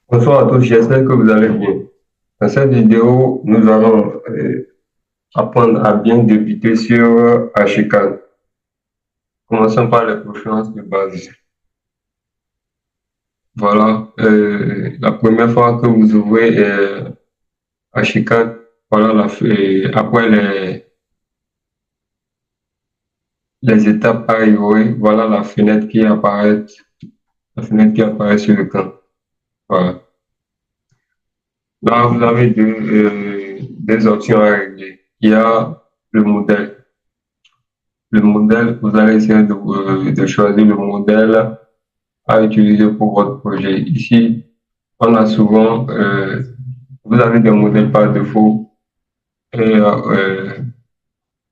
Bonsoir à tous, j'espère que vous allez bien. Dans cette vidéo, nous allons apprendre à bien débuter sur Archicad. Commençons par les préférences de base. Voilà, la première fois que vous ouvrez Archicad, voilà après les étapes à arriver, voilà la fenêtre qui apparaît sur l'écran. Voilà. Là, vous avez des options à régler. Il y a le modèle. Le modèle, vous allez essayer de choisir le modèle à utiliser pour votre projet. Ici, on a souvent, vous avez des modèles par défaut et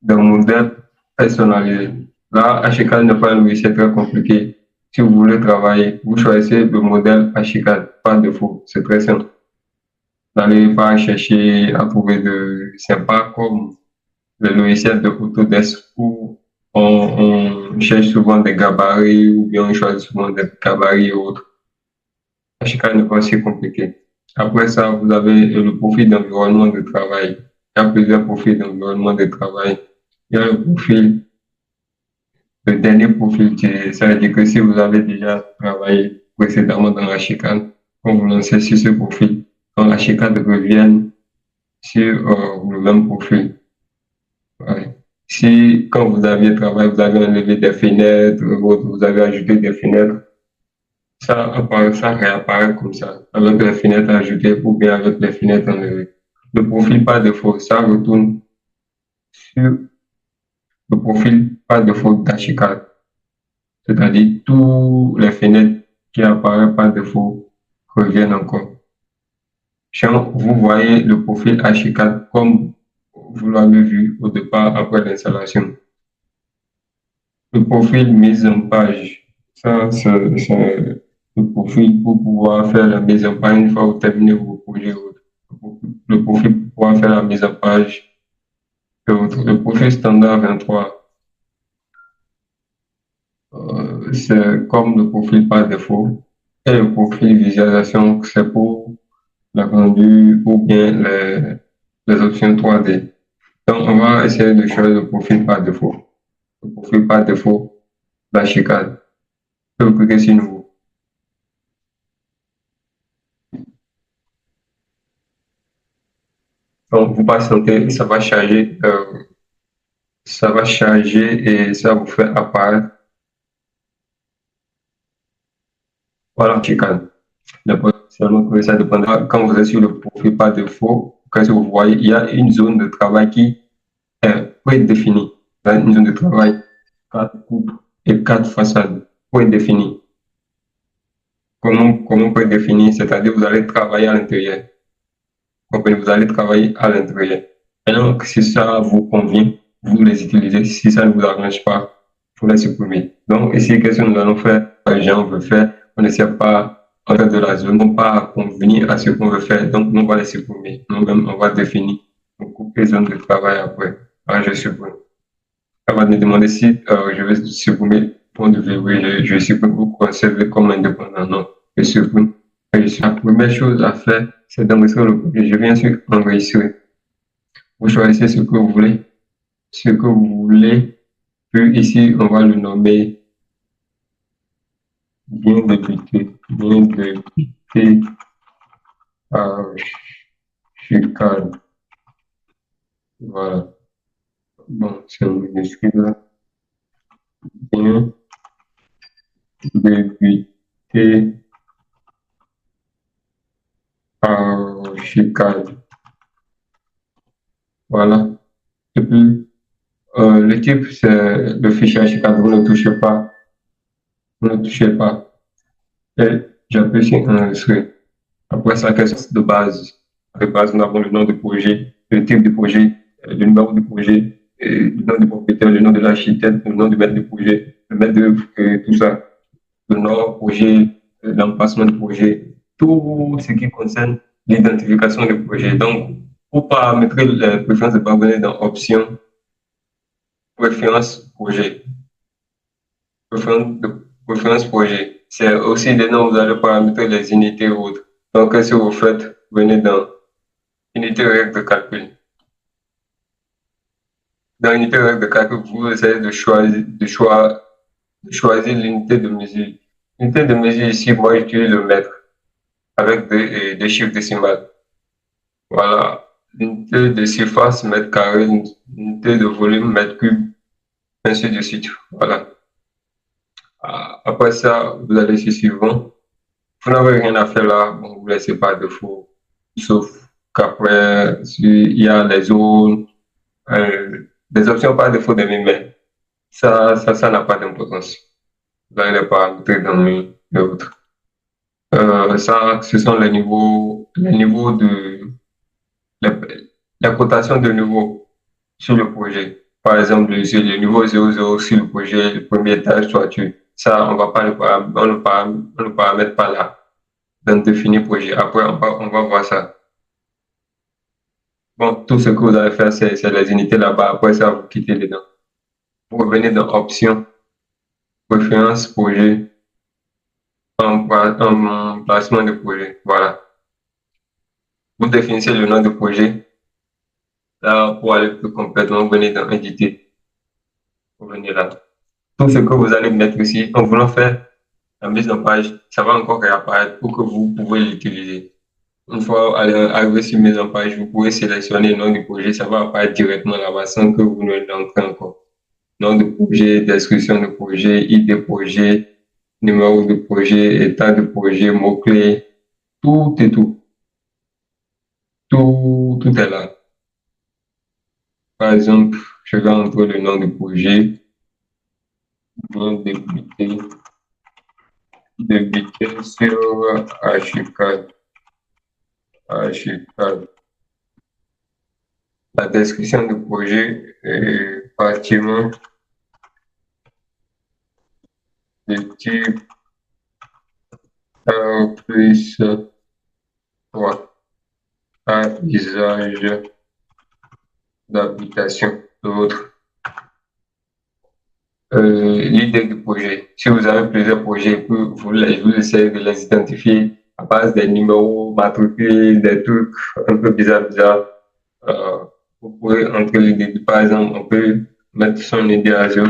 des modèles personnalisés. Là, HCAD n'est pas un logiciel très compliqué. Si vous voulez travailler, vous choisissez le modèle HCAD par défaut. C'est très simple. Vous n'allez pas chercher à trouver c'est pas comme le logiciel de Autodesk où on cherche souvent des gabarits ou bien on choisit souvent des gabarits et autres. HCAD n'est pas aussi compliqué. Après ça, vous avez le profil d'environnement de travail. Il y a plusieurs profils d'environnement de travail. Il y a le profil, le dernier profil, ça veut dire que si vous avez déjà travaillé précédemment dans la chicane, quand vous lancez sur ce profil, quand la chicane revient sur le même profil. Ouais. Si, quand vous aviez travaillé, vous avez enlevé des fenêtres, vous avez ajouté des fenêtres, ça réapparaît comme ça, avec les fenêtres ajoutées ou bien avec les fenêtres enlevées. Le profil par défaut, ça retourne sur le profil par défaut d'Archicad, c'est-à-dire tous les fenêtres qui apparaissent par défaut reviennent encore. Quand vous voyez le profil Archicad comme vous l'avez vu au départ après l'installation. Le profil mise en page, ça, c'est le profil pour pouvoir faire la mise en page une fois que vous terminez vos projets. Le profil pour pouvoir faire la mise en page. Le profil standard 23, c'est comme le profil par défaut. Et le profil visualisation, c'est pour la grandeur ou bien les options 3D. Donc, on va essayer de choisir le profil par défaut. Le profil par défaut, la chicane. Je vais cliquer sur nouveau. Donc, vous patientez, ça va charger et ça vous fait apparaître. Voilà, chicane. Seulement que ça dépendra quand vous êtes sur le profil par défaut, quand vous voyez, il y a une zone de travail qui est prédéfinie. Une zone de travail, 4 coupes et 4 façades prédéfinies. Comment prédéfinir? C'est-à-dire vous allez travailler à l'intérieur. Vous allez travailler à l'intérieur. Maintenant, si ça vous convient, vous les utilisez. Si ça ne vous arrange pas, vous les supprimez. Donc, ici, qu'est-ce que nous allons faire? Les gens veulent faire. On ne sait pas en fait de la zone, non pas convenir à ce qu'on veut faire. Donc, on va les supprimer. Nous-mêmes, on va définir. On coupe les zones de travail après. Alors, je supprime. Ça va me demander si je vais supprimer point de vue. Oui, je supprime ou conserver comme indépendant. Non, je supprime. La première chose à faire, c'est d'enregistrer le projet. Je viens sur enregistrer. Vous choisissez ce que vous voulez. Ce que vous voulez. Puis ici, on va le nommer bien débuté. Bien débuté Archicad. Voilà. Bon, c'est un minuscule. Bien débuté Archicad. Voilà. Et puis, le type, c'est le fichier Archicad. Vous ne touchez pas. Vous ne touchez pas. Et j'appuie sur enregistrer. Après ça, question de base. De base, nous avons le nom du projet, le type du projet, le numéro du projet, le nom du propriétaire, le nom de l'architecte, le nom du maître du projet, le maître d'œuvre, tout ça. Le nom du projet, l'emplacement du projet, tout ce qui concerne l'identification du projet. Donc, pour paramétrer les préférences de parvenir dans Options, Préférences projet. Préférence projet. C'est aussi des noms, vous allez paramétrer les unités ou autres. Donc, qu'est-ce que vous faites? Vous venez dans unité de règle de calcul. Dans l'unité de règle de calcul, vous essayez de choisir l'unité de mesure. L'unité de mesure ici, moi, j'utilise le mètre avec des chiffres décimales. Voilà. L'unité de surface, mètre carré, l'unité de volume, mètre cube, ainsi de suite. Voilà. Après ça, vous allez sur suivant. Vous n'avez rien à faire là, bon, vous laissez pas de faux. Sauf qu'après, il y a les zones, des options par défaut de mais ça n'a pas d'importance. Vous allez les paramétrer dans le autre. Ça, ce sont les niveaux les, les cotations de niveau sur le projet. Par exemple, le niveau 00 sur le projet, le premier étage, toiture. Ça, on va pas on ne paramètre pas là, dans le définir projet. Après, on va voir ça. Bon, tout ce que vous allez faire, c'est les unités là-bas. Après ça, vous quittez dedans. Vous revenez dans Options, Préférences, Projet, Emplacement de projet. Voilà. Vous définissez le nom de projet. Là, pour aller plus complètement, vous venez dans Éditer. Vous venez là. Tout ce que vous allez mettre ici, en voulant faire la mise en page, ça va encore réapparaître pour que vous pouvez l'utiliser. Une fois arrivé sur mise en page, vous pouvez sélectionner le nom du projet, ça va apparaître directement là-bas sans que vous ne l'entrez encore. Nom de projet, description de projet, ID projet, numéro de projet, état de projet, mots-clés, tout et tout. Tout est là. Par exemple, je vais entrer le nom du projet, nom débuter sur Archicad. La description du projet est bâtiment de type plus 3 à usage d'habitation. L'autre, l'idée du projet. Si vous avez plusieurs projets, vous essayez de les identifier à base des numéros, matricules, des trucs un peu bizarres. Vous pouvez entrer l'idée. Par exemple, on peut mettre son idée à 0001.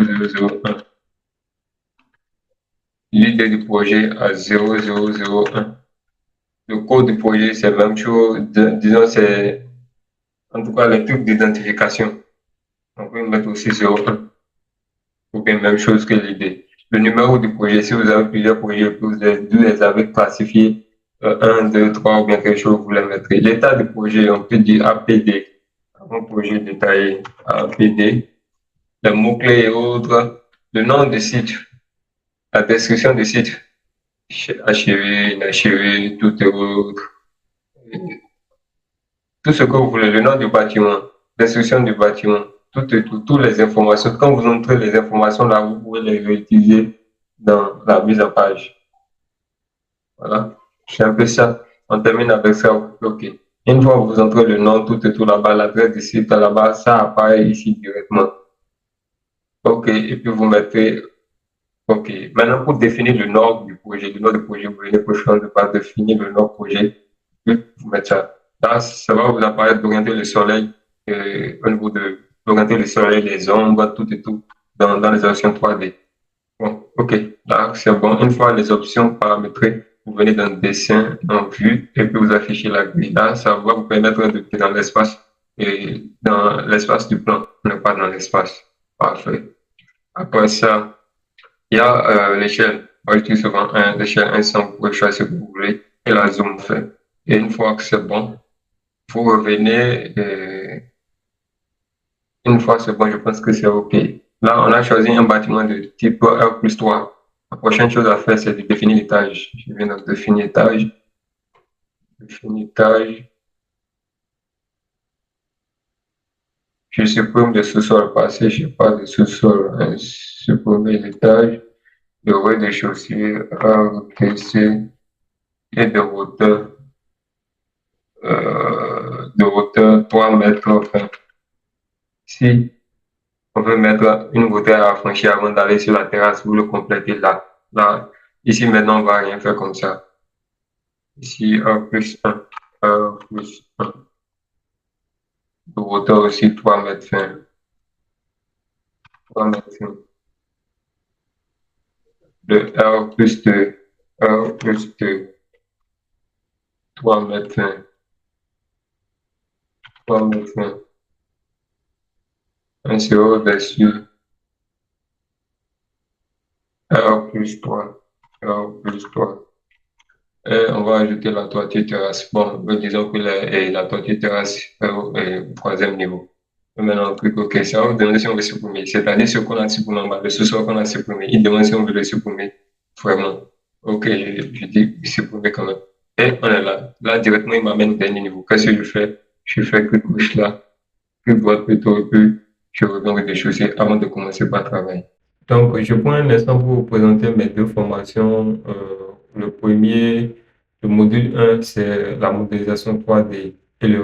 L'idée du projet à 0001. Le code du projet, c'est la même chose. Disons, c'est en tout cas les trucs d'identification. On peut mettre aussi 01. Ou bien même chose que l'idée. Le numéro du projet, si vous avez plusieurs projets, vous les avez classifiés 1, 2, 3 ou bien quelque chose, vous les mettrez. L'état du projet, on peut dire APD. Un projet détaillé APD. Les mots-clés et autres. Le nom du site. La description du site. Achevé, inachevé, tout et autres. Tout ce que vous voulez. Le nom du bâtiment. Description du bâtiment. Toutes les informations. Quand vous entrez les informations là, vous pouvez les réutiliser dans la mise en page. Voilà. C'est un peu ça. On termine avec ça. OK. Une fois que vous entrez le nom, tout là-bas, l'adresse du site là-bas, ça apparaît ici directement. OK. Et puis vous mettez OK. Maintenant, pour définir le nom du projet, vous venez prochainement de pas définir le nom projet. Puis vous mettez ça. Là, ça va vous apparaître d'orienter le soleil au niveau d'orienter le soleil, les ombres, tout et tout dans les options 3D. Bon, OK. Là, c'est bon. Une fois les options paramétrées, vous venez dans dessin, en vue, et puis vous affichez la grille. Là, ça va vous permettre de dans l'espace et dans l'espace du plan, non pas dans l'espace. Parfait. Après ça, il y a l'échelle. Moi, j'utilise souvent l'échelle 100, vous pouvez choisir ce que vous voulez, et la zoom fait. Et une fois que c'est bon, vous revenez, une fois c'est bon, je pense que c'est OK. Là, on a choisi un bâtiment de type R+3. La prochaine chose à faire, c'est de définir l'étage. Je viens de définir l'étage. Je supprime le sous-sol parce que je n'ai pas de sous-sol. Supprimer l'étage, le rez-de-chaussée, RTC et de hauteur 3 mètres. Enfin, si on veut mettre une hauteur à franchir avant d'aller sur la terrasse, vous le complétez là. Là, ici maintenant, on va rien faire comme ça. Ici, R plus 1. R plus 1. De hauteur aussi, 3 mètres 20. 3 mètres 20. De R plus 2. R plus 2. 3 mètres 20. 3 mètres 20. Ainsi, au-dessus, R plus 3. R plus 3. Et on va ajouter la toiture terrasse. Bon, disons que la toiture terrasse est au troisième niveau. Et maintenant, on clique OK. Ça va vous demander si on veut supprimer. C'est-à-dire ce qu'on a supprimé en bas, le sous-sol qu'on a supprimé. Il demande si on veut le supprimer. Vraiment. OK, je dis supprimer quand même. Et on est là. Là, directement, il m'amène au dernier niveau. Qu'est-ce que je fais? Je fais clic gauche là, clic droite plutôt, et puis je reviens au rez-de-chaussée avant de commencer par travailler. Donc, je prends un instant pour vous présenter mes deux formations. Le premier, le module 1, c'est la modélisation 3D et le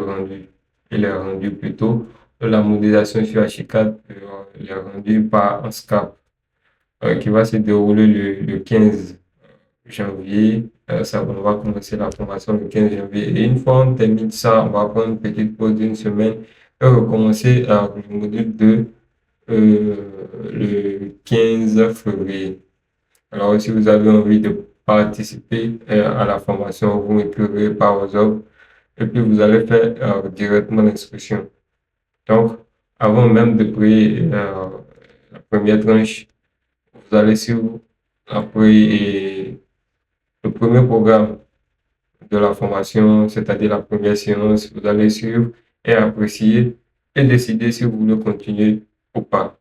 rendu plutôt. La modélisation sur Archicad, le rendu par ANSCAP, qui va se dérouler le 15 janvier. Ça, on va commencer la formation le 15 janvier. Et une fois on termine ça, on va prendre une petite pause d'une semaine et recommencer le module 2 le 15 février. Alors, si vous avez envie de participer à la formation, vous m'écrivez par WhatsApp et puis vous allez faire directement l'inscription. Donc, avant même de payer la première tranche, vous allez suivre après le premier programme de la formation, c'est-à-dire la première séance, vous allez suivre et apprécier et décider si vous voulez continuer ou pas.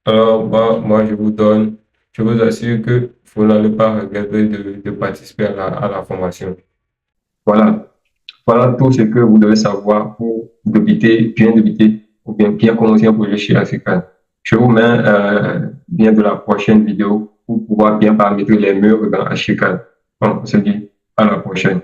Alors, moi, je vous assure que vous n'allez pas regretter de participer à la formation. Voilà. Voilà tout ce que vous devez savoir pour bien débuter ou bien commencer un projet chez ACCAD. Je vous mets bien de la prochaine vidéo pour pouvoir bien paramétrer les murs dans ACCAD. Bon, on se dit à la prochaine.